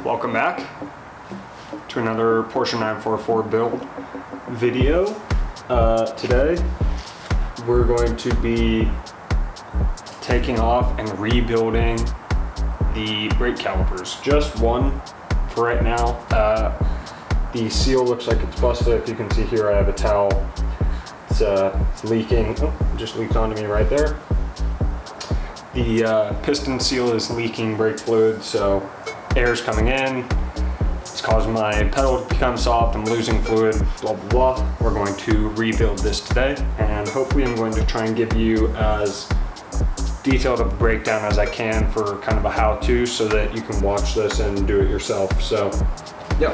Welcome back to another Porsche 944 build video. Today we're going to be taking off and rebuilding the brake calipers. Just one for right now. The seal looks like it's busted. If you can see here, I have a towel. It's leaking. Oh, it just leaked onto me right there. The piston seal is leaking brake fluid, so air's coming in. It's causing my pedal to become soft. I'm losing fluid, blah, blah, blah. We're going to rebuild this today, and hopefully I'm going to try and give you as detailed a breakdown as I can for kind of a how-to so that you can watch this and do it yourself. So, yeah,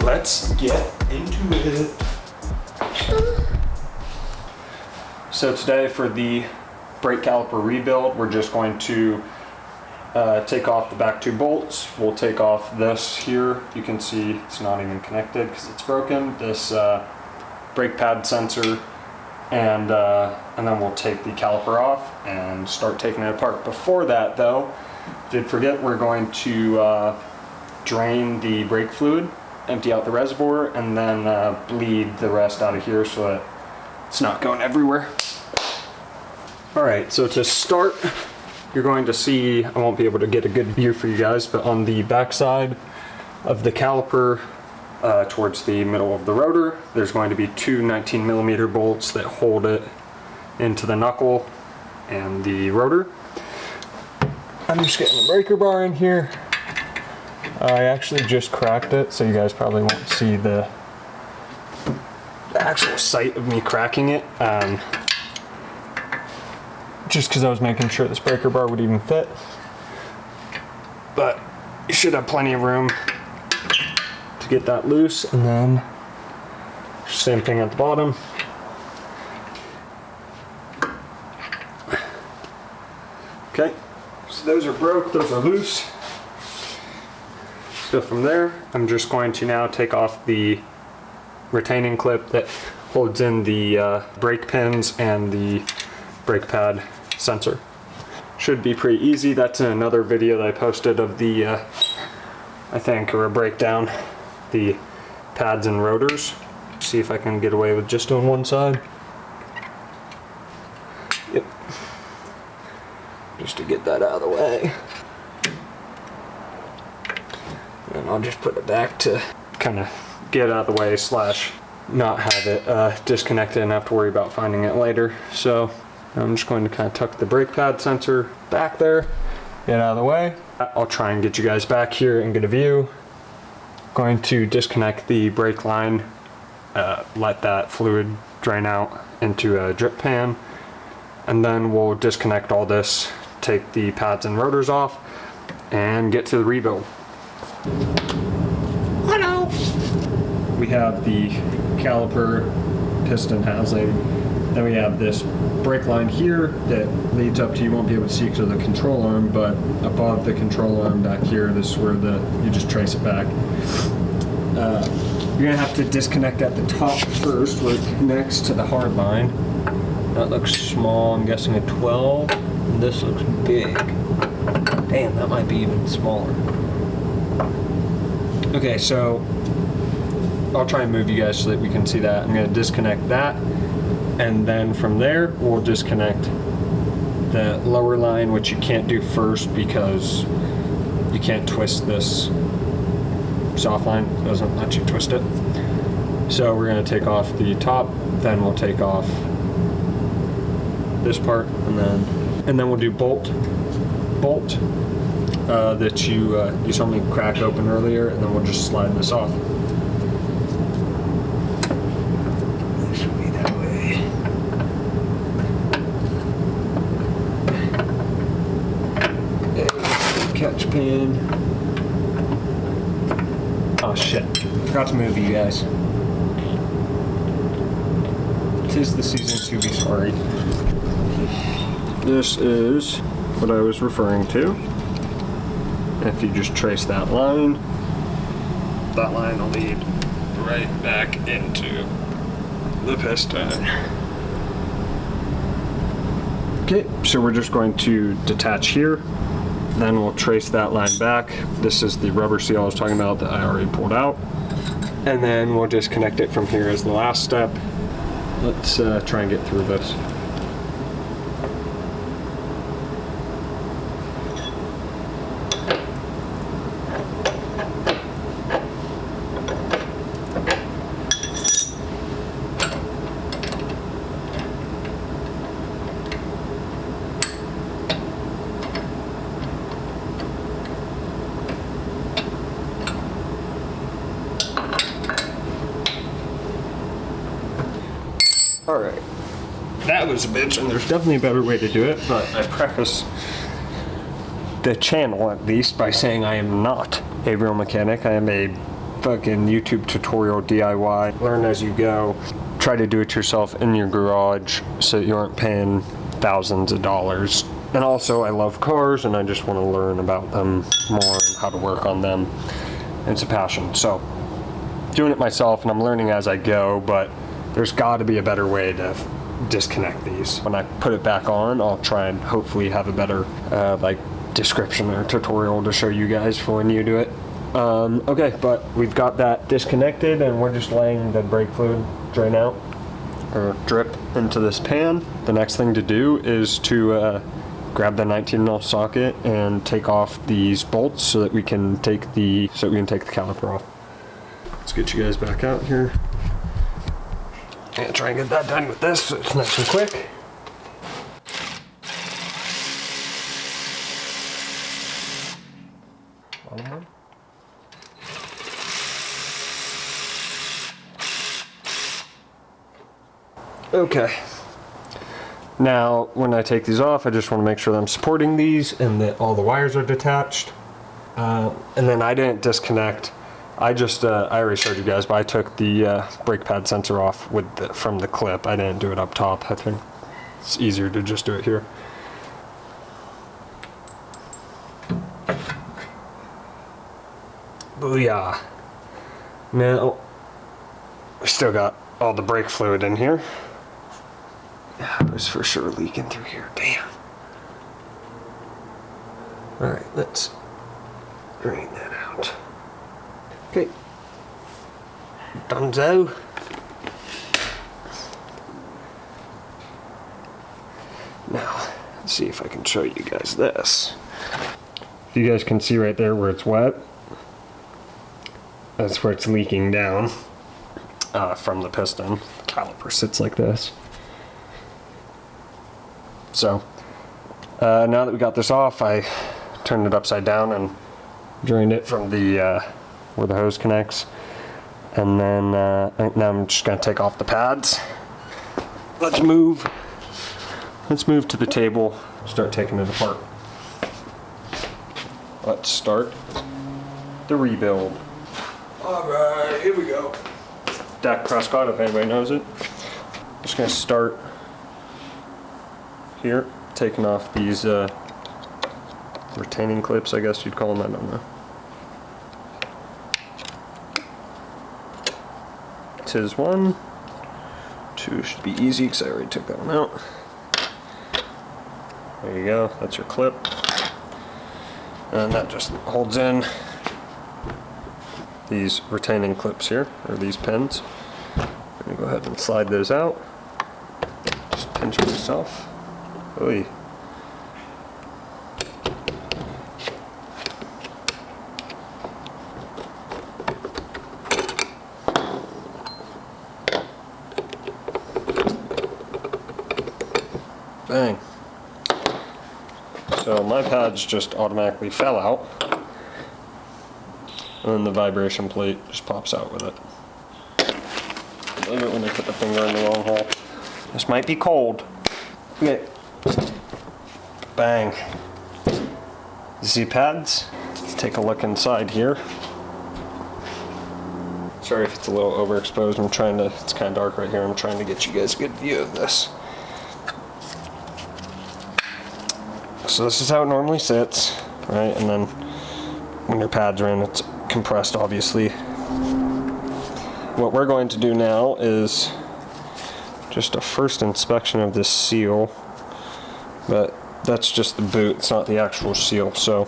let's get into it. So today for the brake caliper rebuild, we're just going to take off the back two bolts. We'll take off this here. You can see it's not even connected because it's broken. This brake pad sensor, and then we'll take the caliper off and start taking it apart. Before that though, did forget, we're going to drain the brake fluid, empty out the reservoir, and then bleed the rest out of here so that it's not going everywhere. Alright, so to start, you're going to see, I won't be able to get a good view for you guys, but on the back side of the caliper, towards the middle of the rotor, there's going to be two 19mm bolts that hold it into the knuckle and the rotor. I'm just getting the breaker bar in here. I actually just cracked it, so you guys probably won't see the actual sight of me cracking it. Just because I was making sure this breaker bar would even fit. But you should have plenty of room to get that loose, and then same thing at the bottom. Okay, so those are broke, those are loose. So from there, I'm just going to now take off the retaining clip that holds in the brake pins and the brake pad sensor. Should be pretty easy. That's in another video that I posted of the, I think, or a breakdown, the pads and rotors. See if I can get away with just on one side. Yep. Just to get that out of the way. And I'll just put it back to kind of get out of the way slash not have it disconnected and have to worry about finding it later. So I'm just going to kind of tuck the brake pad sensor back there, get out of the way. I'll try and get you guys back here and get a view. Going to disconnect the brake line, let that fluid drain out into a drip pan, and then we'll disconnect all this, take the pads and rotors off, and get to the rebuild. Hello! We have the caliper piston housing. Then we have this brake line here that leads up to, you won't be able to see because of the control arm, but above the control arm back here, this is where you just trace it back. You're gonna have to disconnect at the top first where it connects to the hard line. That looks small, I'm guessing a 12. And this looks big. Damn, that might be even smaller. Okay, so I'll try and move you guys so that we can see that. I'm gonna disconnect that. And then from there, we'll disconnect the lower line, which you can't do first because you can't twist this soft line. It doesn't let you twist it. So we're going to take off the top, then we'll take off this part, and then we'll do bolt that you saw me crack open earlier, and then we'll just slide this off. Catch pan. Oh shit, forgot to move you guys. Tis the season to be sorry. This is what I was referring to. If you just trace that line will lead right back into the piston. Okay, so we're just going to detach here Then we'll trace that line back. This is the rubber seal I was talking about that I already pulled out. And then we'll disconnect it from here as the last step. Let's try and get through this. Alright, that was a bitch, and there's definitely a better way to do it, but I preface the channel at least by saying I am not a real mechanic. I am a fucking YouTube tutorial DIY, learn as you go, try to do it yourself in your garage so you aren't paying thousands of dollars. And also I love cars and I just want to learn about them more and how to work on them. It's a passion, so doing it myself, and I'm learning as I go, but there's got to be a better way to disconnect these. When I put it back on, I'll try and hopefully have a better like description or tutorial to show you guys for when you do it. Okay, but we've got that disconnected and we're just letting the brake fluid drain out or drip into this pan. The next thing to do is to grab the 19mm socket and take off these bolts so that we can take the caliper off. Let's get you guys back out here. And try and get that done with this so it's nice and quick. Okay. Now, when I take these off, I just want to make sure that I'm supporting these and that all the wires are detached. And then I didn't disconnect. I already showed you guys, but I took the brake pad sensor off from the clip. I didn't do it up top. I think it's easier to just do it here. Booyah. Now, we still got all the brake fluid in here. Yeah, it was for sure leaking through here. Damn. Alright, let's drain that out. Okay. Dunzo. Now, let's see if I can show you guys this. If you guys can see right there where it's wet, that's where it's leaking down from the piston. The caliper sits like this. So, now that we got this off, I turned it upside down and drained it from the where the hose connects, and then now I'm just going to take off the pads. Let's move to the table, start taking it apart. Let's start the rebuild. Alright, here we go. Dak Prescott, if anybody knows it. Just going to start here, taking off these retaining clips, I guess you'd call them, I don't know. Tis one. Two should be easy because I already took that one out. There you go, that's your clip. And that just holds in these retaining clips here, or these pins. I'm going to go ahead and slide those out. Just pinch it yourself. Oy. Bang. So my pads just automatically fell out, and then the vibration plate just pops out with it. I love it when they put the finger in the wrong hole. This might be cold. Okay. Bang. Z pads. Let's take a look inside here. Sorry if it's a little overexposed. It's kind of dark right here. I'm trying to get you guys a good view of this. So this is how it normally sits, right? And then when your pads are in, it's compressed, obviously. What we're going to do now is just a first inspection of this seal. But that's just the boot, it's not the actual seal. So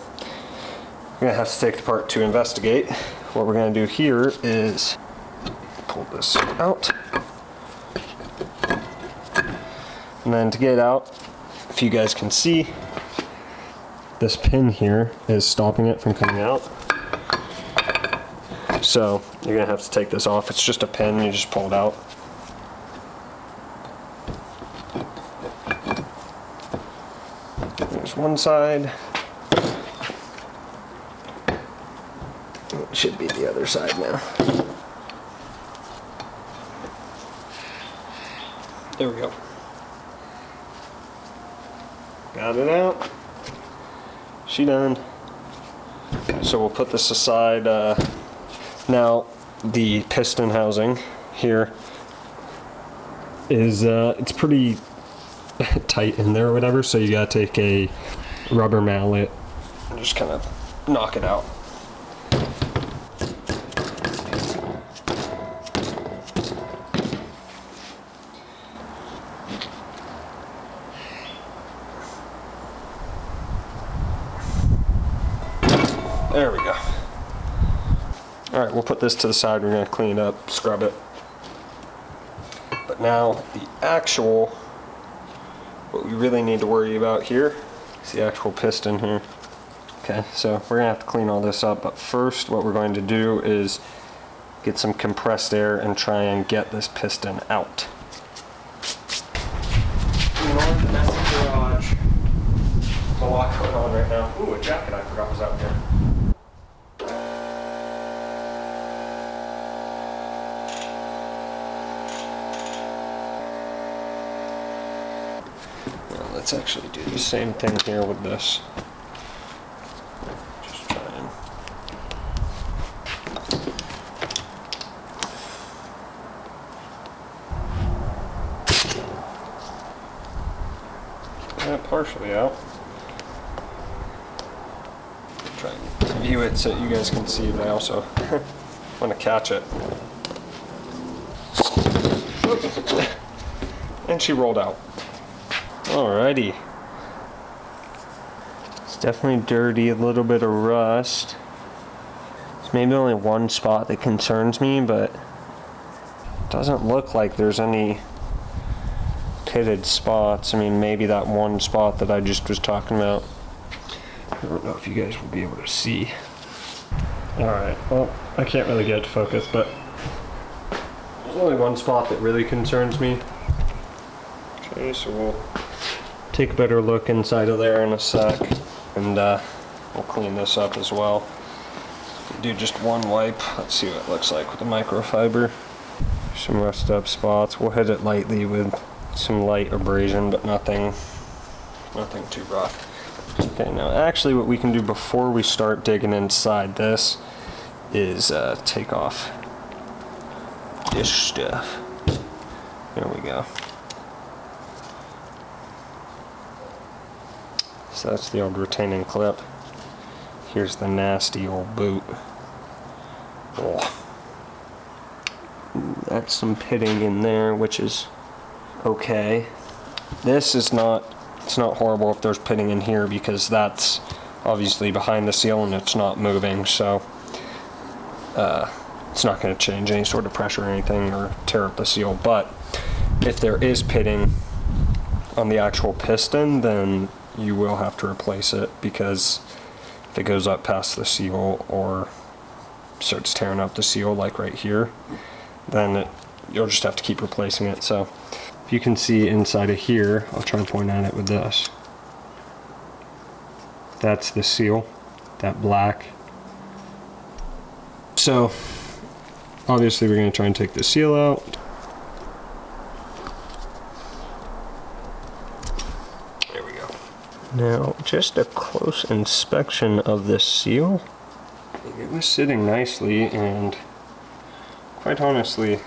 we're gonna have to take it apart to investigate. What we're gonna do here is pull this out. And then to get it out, if you guys can see, this pin here is stopping it from coming out. So you're gonna have to take this off. It's just a pin, you just pull it out. There's one side. It should be the other side now. There we go. Got it out. She done. So we'll put this aside. Now the piston housing here is it's pretty tight in there or whatever, so you gotta take a rubber mallet and just kind of knock it out. There we go. Alright, we'll put this to the side. We're going to clean it up, scrub it. But now, the actual, what we really need to worry about here is the actual piston here. Okay, so we're going to have to clean all this up, but first what we're going to do is get some compressed air and try and get this piston out. Ignore the messy garage. There's a lot going on right now. Ooh, a jacket I forgot was out here. Let's actually do the same thing here with this. Just try and... partially out. Try and view it so you guys can see, but I also want to catch it. And she rolled out. Alrighty. It's definitely dirty, a little bit of rust. There's maybe only one spot that concerns me, but it doesn't look like there's any pitted spots. I mean, maybe that one spot that I just was talking about. I don't know if you guys will be able to see. Alright, well, I can't really get it to focus, but there's only one spot that really concerns me. Okay, so we'll take a better look inside of there in a sec, and we'll clean this up as well. Do just one wipe. Let's see what it looks like with the microfiber. Some rust up spots. We'll hit it lightly with some light abrasion, but nothing too rough. Okay, now actually what we can do before we start digging inside this is take off this stuff. There we go. So that's the old retaining clip. Here's the nasty old boot. Oh. That's some pitting in there, which is okay. This is not, it's not horrible if there's pitting in here, because that's obviously behind the seal and it's not moving, so it's not going to change any sort of pressure or anything or tear up the seal. But if there is pitting on the actual piston, then you will have to replace it, because if it goes up past the seal or starts tearing up the seal like right here, then you'll just have to keep replacing it. So if you can see inside of here, I'll try and point at it with this. That's the seal, that black. So obviously we're going to try and take the seal out. Now, just a close inspection of this seal. It was sitting nicely, and quite honestly,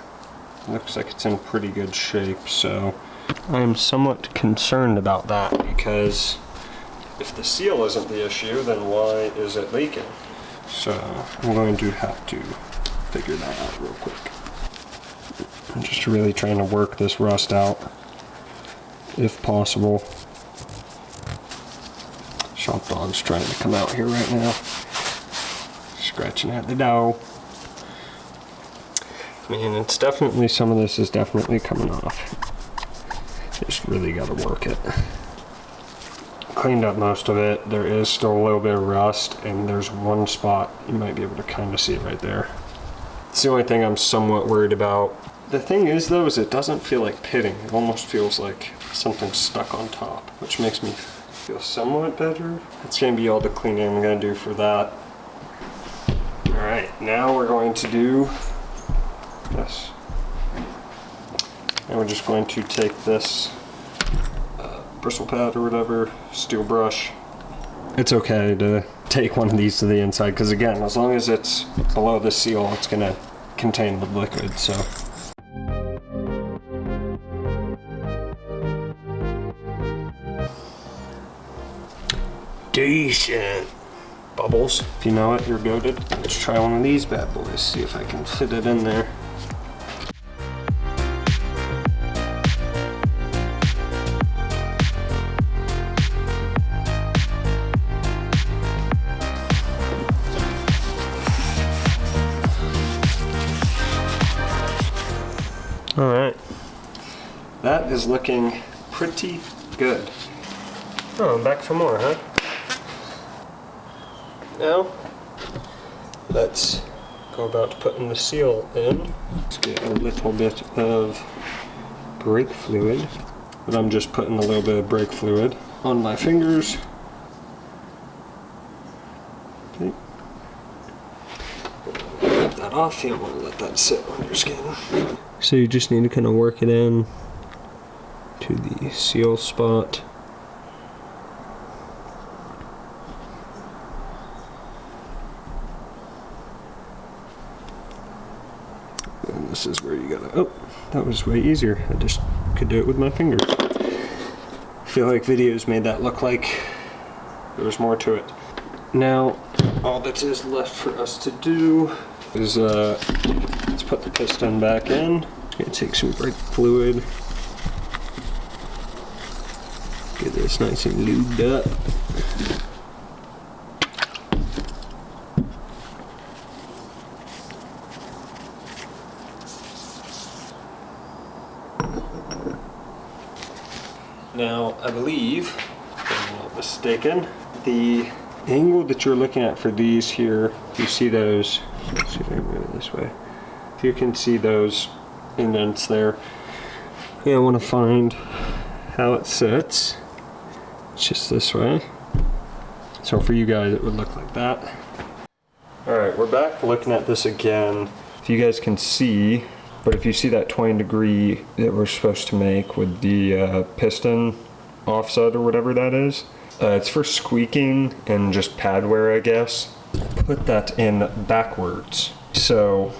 looks like it's in pretty good shape, so I'm somewhat concerned about that, because if the seal isn't the issue, then why is it leaking? So I'm going to have to figure that out real quick. I'm just really trying to work this rust out, if possible. Chomp Dog's trying to come out here right now. Scratching at the door. I mean, it's definitely, some of this is definitely coming off. Just really gotta work it. Cleaned up most of it. There is still a little bit of rust, and there's one spot, you might be able to kind of see it right there. It's the only thing I'm somewhat worried about. The thing is though, is it doesn't feel like pitting. It almost feels like something's stuck on top, which makes me feel somewhat better. That's gonna be all the cleaning I'm gonna do for that. All right, now we're going to do this. And we're just going to take this bristle pad or whatever, steel brush. It's okay to take one of these to the inside, because again, as long as it's below the seal, it's gonna contain the liquid, so. Decent. Bubbles. If you know it, you're goated. Let's try one of these bad boys, see if I can fit it in there. All right, that is looking pretty good. Oh, I'm back for more, huh? Now, let's go about putting the seal in. Let's get a little bit of brake fluid, but I'm just putting a little bit of brake fluid on my fingers. Okay. Get that off, you don't want to let that sit on your skin. So you just need to kind of work it in to the seal spot. And this is where you gotta, oh, that was way easier. I just could do it with my fingers. I feel like videos made that look like there was more to it. Now, all that is left for us to do is let's put the piston back in. Gonna take some brake fluid. Get this nice and lubed up. Now, I believe, if I'm not mistaken, the angle that you're looking at for these here, if you see those, let's see if I can move it this way. If you can see those indents there, I want to find how it sits. It's just this way. So for you guys, it would look like that. All right, we're back looking at this again. If you guys can see, but if you see that 20 degree that we're supposed to make with the piston offset or whatever that is, it's for squeaking and just pad wear, I guess. Put that in backwards. So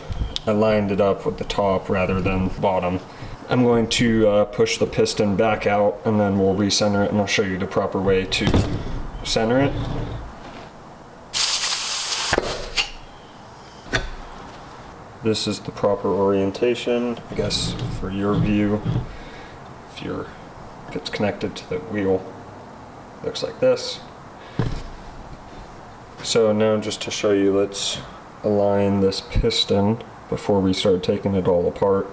I lined it up with the top rather than bottom. I'm going to push the piston back out, and then we'll recenter it, and I'll show you the proper way to center it. This is the proper orientation, I guess, for your view. If it's connected to the wheel, it looks like this. So now, just to show you, let's align this piston before we start taking it all apart,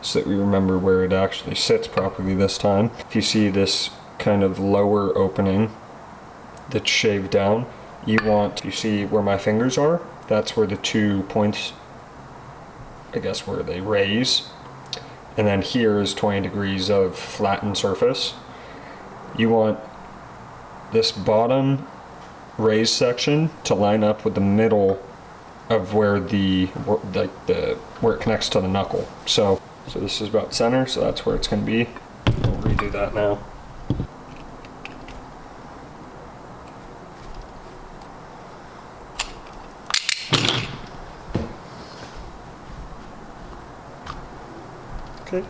so that we remember where it actually sits properly this time. If you see this kind of lower opening that's shaved down, you see where my fingers are? That's where the 2 points, I guess, where they raise. And then here is 20 degrees of flattened surface. You want this bottom raised section to line up with the middle of where where it connects to the knuckle. So this is about center, so that's where it's going to be. We'll redo that now. Okay,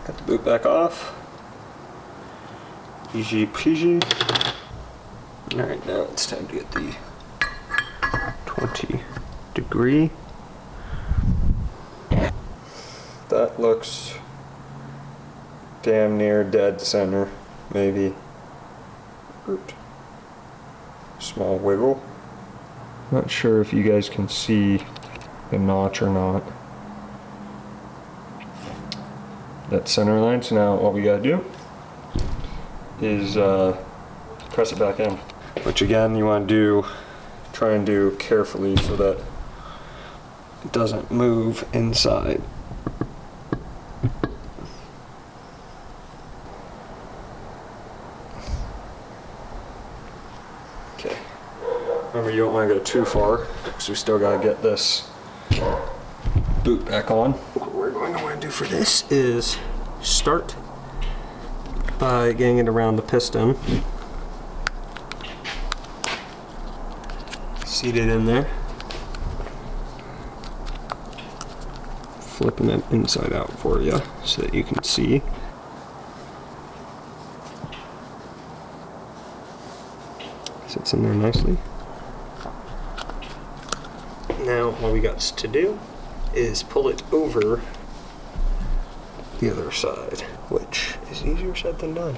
got the boot back off. Easy peasy. Alright, now it's time to get the 20 degree. That looks damn near dead center, maybe. Oops. small wiggle. Not sure if you guys can see the notch or not. That center line. So now what we gotta do is press it back in. Which again you want to try and do carefully so that it doesn't move inside. Okay. Remember, you don't want to go too far because we still got to get this boot back on. What we're going to want to do for this is start by getting it around the piston. Seat it in there. Flipping it inside out for you so that you can see. Sits in there nicely. Now what we got to do is pull it over the other side, which is easier said than done.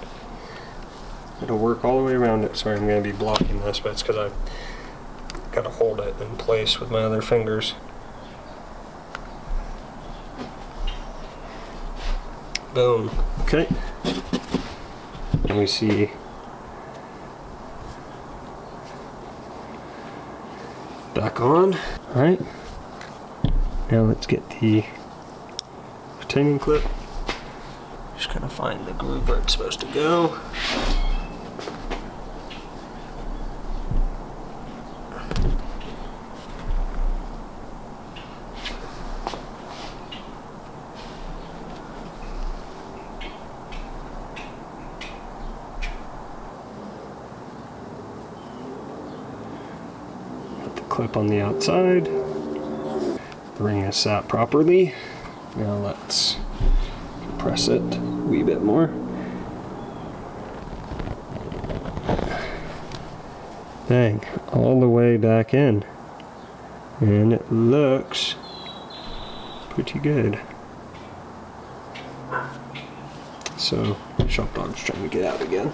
It'll work all the way around it. Sorry, I'm going to be blocking this, but it's because I've got to hold it in place with my other fingers. Boom. Okay. And we see back on. Alright. Now let's get the retaining clip. Just gotta find the groove where it's supposed to go. Clip on the outside. The ring is sat properly. Now let's compress it a wee bit more. Bang, all the way back in. And it looks pretty good. So, Shop Dog's trying to get out again.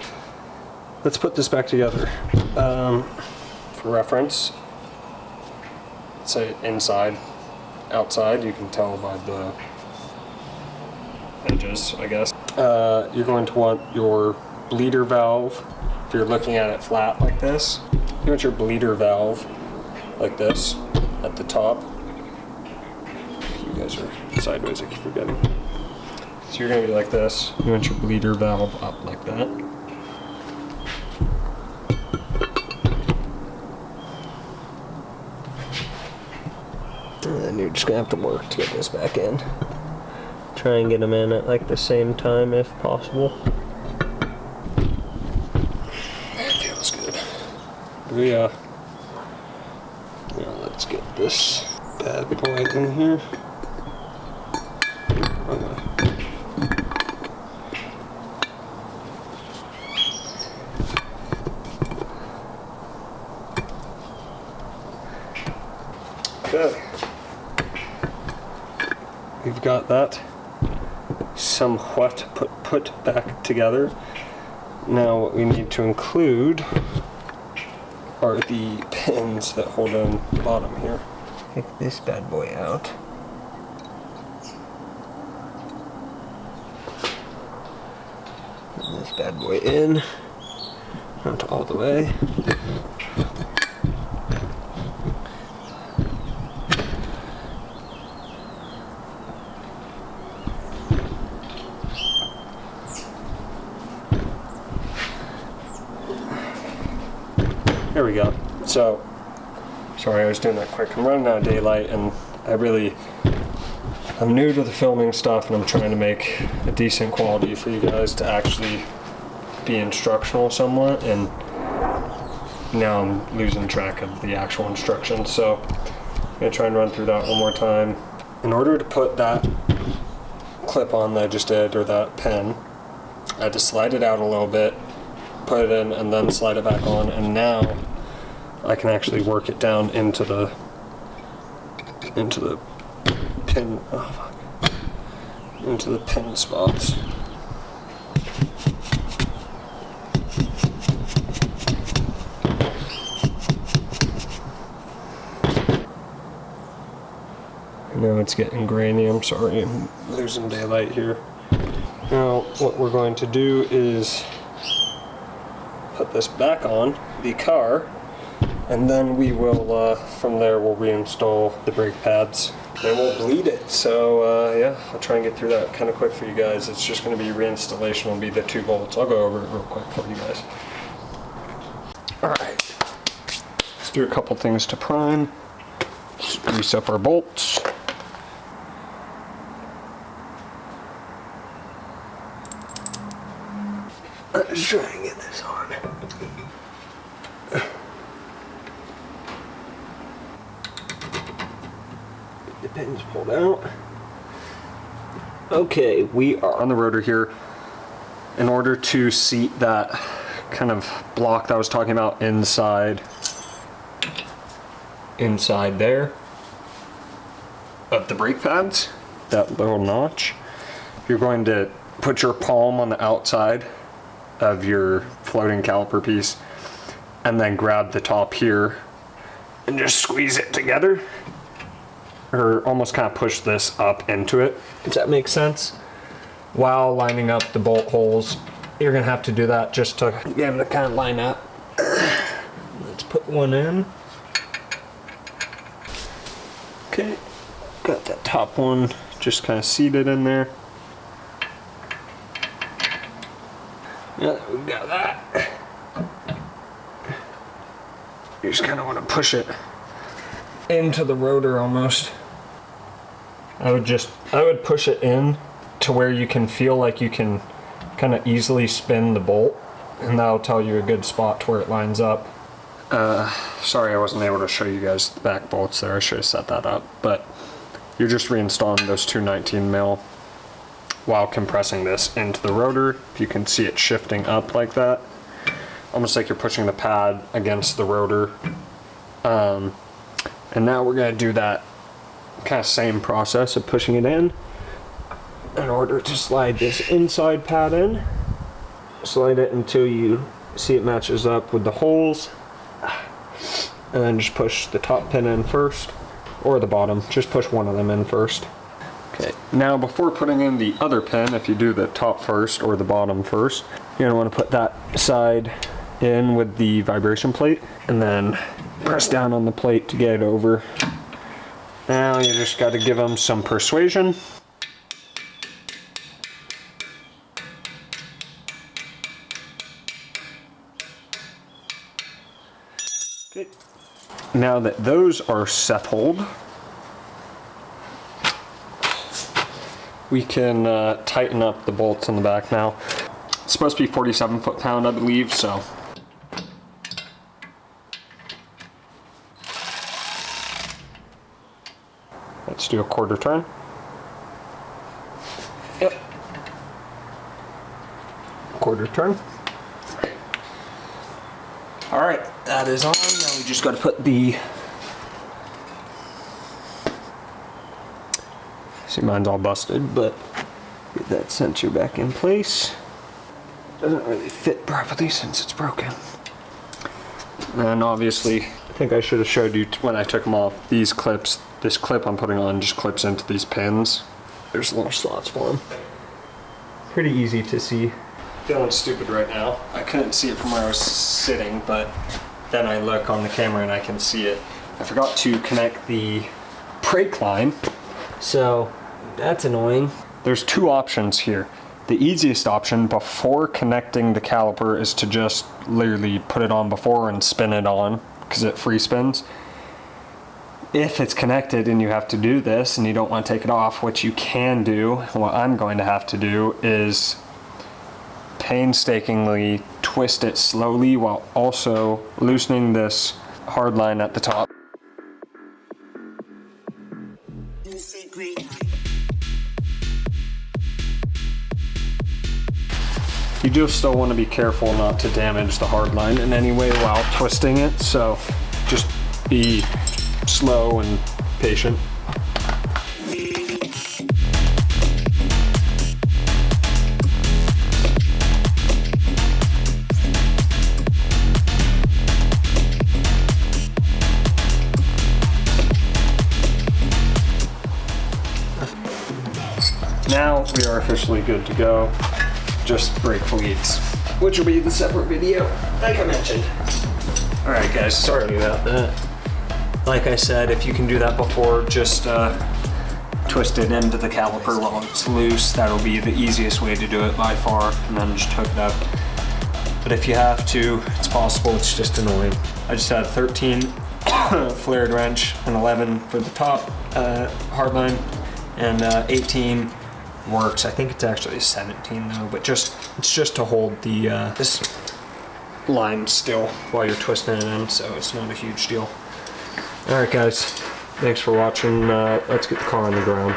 Let's put this back together. For reference, say inside, outside, you can tell by the edges, I guess. You're going to want your bleeder valve, if you're looking at it flat like this, you want your bleeder valve like this at the top. You guys are sideways, I keep forgetting. So you're going to be like this. You want your bleeder valve up like that. And then you're just gonna have to work to get this back in. Try and get them in at like the same time if possible. That feels good. Yeah. Now let's get this bad boy in here. Okay. We've got that somewhat put back together. Now what we need to include are the pins that hold on the bottom here. Take this bad boy out. Put this bad boy in. Not all the way. There we go. So, sorry I was doing that quick. I'm running out of daylight and I'm new to the filming stuff and I'm trying to make a decent quality for you guys to actually be instructional somewhat, and now I'm losing track of the actual instructions. So I'm going to try and run through that one more time. In order to put that clip on that I just did, or that pin, I had to slide it out a little bit, put it in, and then slide it back on, and now I can actually work it down into the pin, into the pin spots. I know it's getting grainy, I'm sorry, I'm losing daylight here. Now, what we're going to do is put this back on the car, and then we will, from there, we'll reinstall the brake pads. And we'll bleed it. So, yeah, I'll try and get through that kind of quick for you guys. It's just going to be reinstallation, will be the 2 bolts. I'll go over it real quick for you guys. Alright, let's do a couple things to prime. Just grease up our bolts. Let's try and get this on. The pins pulled out. Okay, we are on the rotor here. In order to seat that kind of block that I was talking about inside there of the brake pads, that little notch, you're going to put your palm on the outside of your floating caliper piece and then grab the top here and just squeeze it together, or almost kind of push this up into it, if that makes sense. While lining up the bolt holes, you're gonna have to do that just to get them to kind of line up. Let's put one in. Okay, got that top one just kind of seated in there. Yeah, we got that. You just kind of want to push it into the rotor almost. I would push it in to where you can feel like you can kind of easily spin the bolt, and that'll tell you a good spot to where it lines up. Sorry I wasn't able to show you guys the back bolts there. I should have set that up, but you're just reinstalling those two 19 mil while compressing this into the rotor. If you can see it shifting up like that, almost like you're pushing the pad against the rotor. And now we're going to do that kind of same process of pushing it in order to slide this inside pad in. Slide it until you see it matches up with the holes, and then just push the top pin in first, or the bottom, just push one of them in first. Okay, now before putting in the other pin, if you do the top first or the bottom first, you're going to want to put that side in with the vibration plate, and then press down on the plate to get it over. Now you just got to give them some persuasion. Okay. Now that those are settled, we can tighten up the bolts on the back now. It's supposed to be 47 foot-pound, I believe, so. Let's do a quarter turn. Yep. Quarter turn. All right, that is on. Now we just got to put the, see, mine's all busted, but get that sensor back in place. Doesn't really fit properly since it's broken. And obviously, I think I should have showed you when I took them off, these clips, this clip I'm putting on just clips into these pins. There's little slots for them. Pretty easy to see. Feeling stupid right now. I couldn't see it from where I was sitting, but then I look on the camera and I can see it. I forgot to connect the brake line, so that's annoying. There's two options here. The easiest option before connecting the caliper is to just literally put it on before and spin it on, because it free spins. If it's connected and you have to do this and you don't want to take it off, what you can do, what I'm going to have to do, is painstakingly twist it slowly while also loosening this hard line at the top. You do still want to be careful not to damage the hard line in any way while twisting it, so just be slow and patient. now we are officially good to go. Just brake bleeds, which will be the separate video, like I mentioned. All right, guys, sorry about that. Like I said, if you can do that before, just twist it into the caliper while it's loose. That'll be the easiest way to do it by far, and then just hook it up. But if you have to, it's possible, it's just annoying. I just had 13 flared wrench and 11 for the top hardline, and 18 works. I think it's actually 17 though, but it's just to hold the this line still while you're twisting it in, so it's not a huge deal. All right, guys, thanks for watching. Let's get the car on the ground.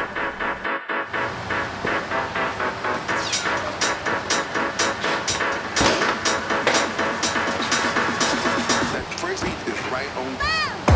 That Tracy is right on.